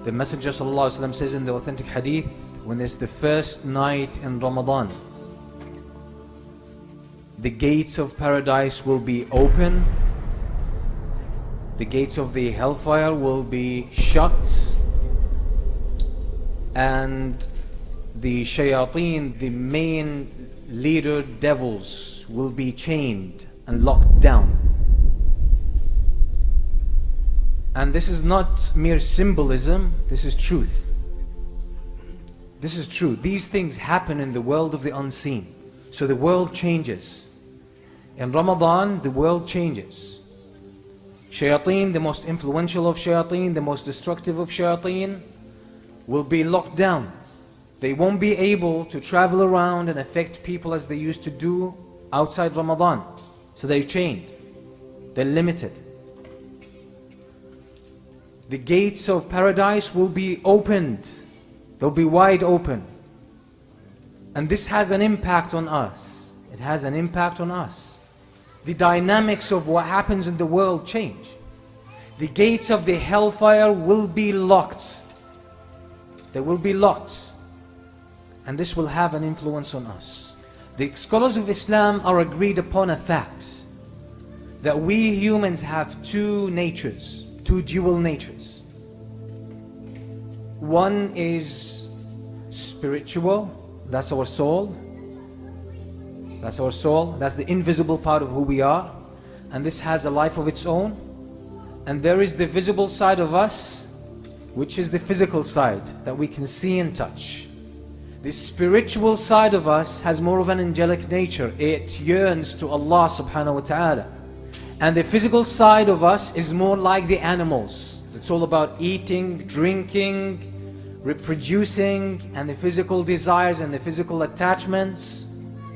The Messenger ﷺ says in the authentic hadith, when it's the first night in Ramadan, the gates of paradise will be open, the gates of the hellfire will be shut, and the shayateen, the main leader devils, will be chained and locked down. And this is not mere symbolism, this is truth. This is true. These things happen in the world of the unseen. So the world changes. In Ramadan, the world changes. Shayateen, the most influential of shayateen, the most destructive of shayateen, will be locked down. They won't be able to travel around and affect people as they used to do outside Ramadan. So they're chained. They're limited. The gates of paradise will be opened. They'll be wide open. And this has an impact on us. It has an impact on us. The dynamics of what happens in the world change. The gates of the hellfire will be locked. They will be locked. And this will have an influence on us. The scholars of Islam are agreed upon a fact that we humans have two natures, two dual natures. One is spiritual, that's our soul. That's our soul, that's the invisible part of who we are. And this has a life of its own. And there is the visible side of us, which is the physical side that we can see and touch. The spiritual side of us has more of an angelic nature. It yearns to Allah subhanahu wa ta'ala. And the physical side of us is more like the animals. It's all about eating, drinking, reproducing, and the physical desires and the physical attachments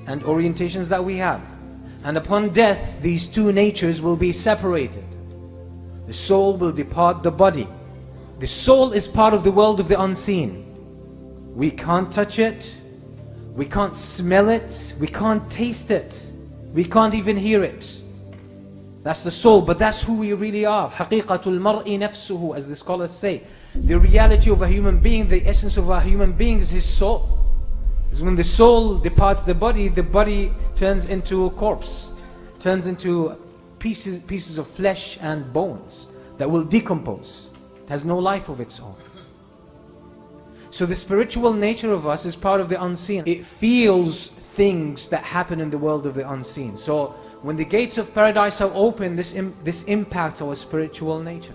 and orientations that we have. And upon death, these two natures will be separated. The soul will depart the body. The soul is part of the world of the unseen. We can't touch it, we can't smell it, we can't taste it, we can't even hear it. That's the soul, but that's who we really are. حَقِيقَةُ الْمَرْءِ نَفْسُهُ, as the scholars say. The reality of a human being, the essence of a human being is his soul. Because when the soul departs the body turns into a corpse, turns into pieces of flesh and bones that will decompose. It has no life of its own. So the spiritual nature of us is part of the unseen. It feels things that happen in the world of the unseen. So when the gates of paradise are open, this impacts our spiritual nature.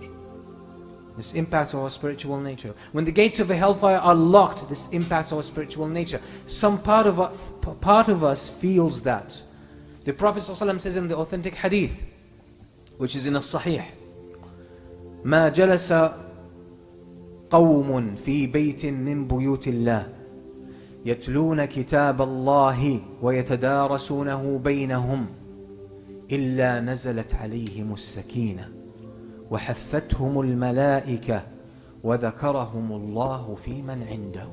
This impacts our spiritual nature. When the gates of the hellfire are locked, this impacts our spiritual nature. Some part of us feels that. The Prophet ﷺ says in the authentic hadith, which is in a sahih, مَا جَلَسَ قوم في بيت من بيوت الله يتلون كتاب الله ويتدارسونه بينهم إلا نزلت عليهم السكينة وحفتهم الملائكة وذكرهم الله في من عنده.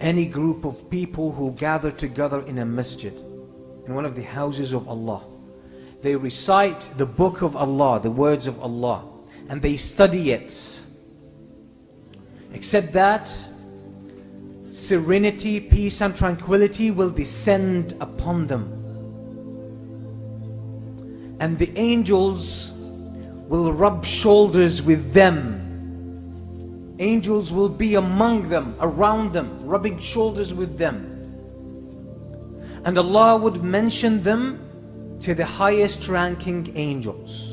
Any group of people who gather together in a masjid, in one of the houses of Allah, they recite the book of Allah, the words of Allah, and they study it. Except that serenity, peace and tranquility will descend upon them. And the angels will rub shoulders with them. Angels will be among them, around them, rubbing shoulders with them. And Allah would mention them to the highest ranking angels.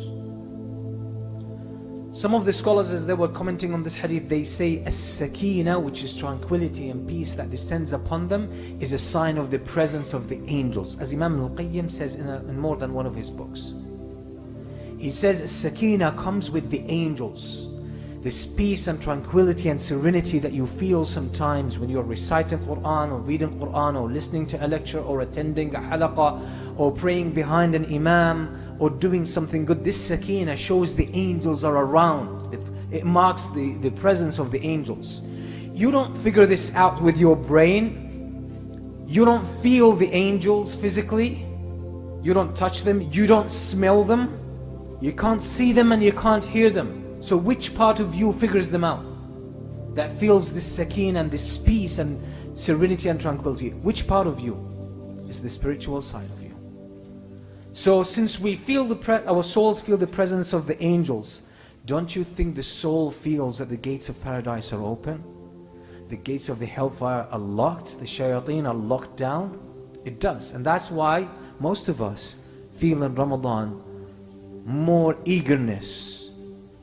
Some of the scholars, as they were commenting on this hadith, they say as-sakina, which is tranquility and peace that descends upon them, is a sign of the presence of the angels, as Imam al-Qayyim says in more than one of his books. He says as-sakina comes with the angels. This peace and tranquility and serenity that you feel sometimes when you're reciting Quran or reading Quran or listening to a lecture or attending a halaqah or praying behind an imam or doing something good. This sakina shows the angels are around. It marks the presence of the angels. You don't figure this out with your brain. You don't feel the angels physically. You don't touch them. You don't smell them. You can't see them and you can't hear them. So which part of you figures them out? that feels this sakeen and this peace and serenity and tranquility. Which part of you is the spiritual side of you? So since we feel our souls feel the presence of the angels, don't you think the soul feels that the gates of paradise are open? The gates of the hellfire are locked, the shayateen are locked down? It does. And that's why most of us feel in Ramadan more eagerness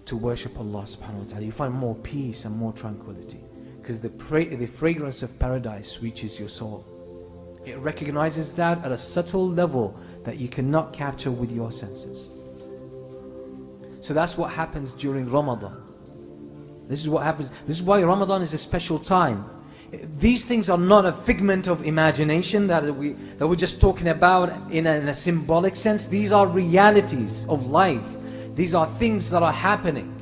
to worship Allah subhanahu wa ta'ala. You find more peace and more tranquility because the fragrance of paradise reaches your soul. It recognizes that at a subtle level that you cannot capture with your senses. So that's what happens during Ramadan. This is what happens. This is why Ramadan is a special time. These things are not a figment of imagination that we're just talking about in a symbolic sense. These are realities of life. These are things that are happening.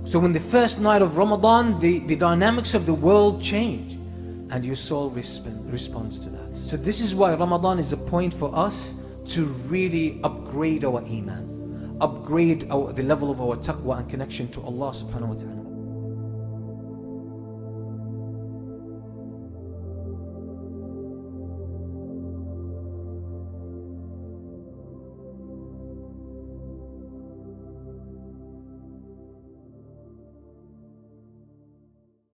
So when the first night of Ramadan, the dynamics of the world change and your soul responds to that. So this is why Ramadan is a point for us to really upgrade our iman, upgrade the level of our taqwa and connection to Allah subhanahu wa ta'ala.